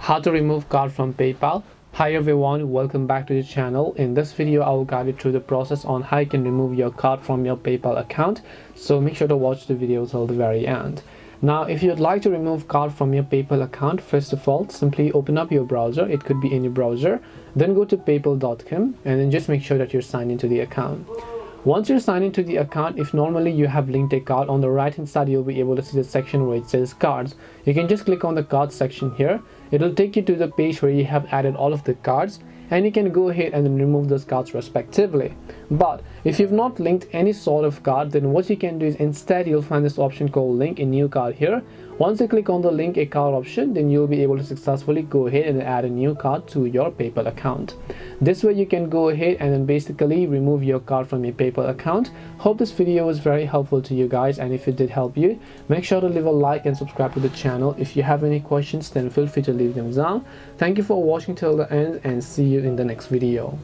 How to remove card from PayPal. Hi everyone, welcome back to the channel. In this video I will guide you through the process on how you can remove your card from your PayPal account, so make sure to watch the video till the very end. Now if you'd like to remove card from your PayPal account, first of all simply open up your browser. It could be any browser, then go to paypal.com and then just make sure that you're signed into the account. Once you're signed into the account, if normally you have linked a card, on the right hand side you'll be able to see the section where it says cards. You can just click on the cards section here. It'll take you to the page where you have added all of the cards, and you can go ahead and then remove those cards respectively. But if you've not linked any sort of card, then what you can do is instead you'll find this option called link a new card here. Once you click on the link a card option, then you'll be able to successfully go ahead and add a new card to your PayPal account. This way you can go ahead and then basically remove your card from your PayPal account. Hope this video was very helpful to you guys, and if it did help you, make sure to leave a like and subscribe to the channel. If you have any questions, then feel free to leave them down. Thank you for watching till the end, and see you in the next video.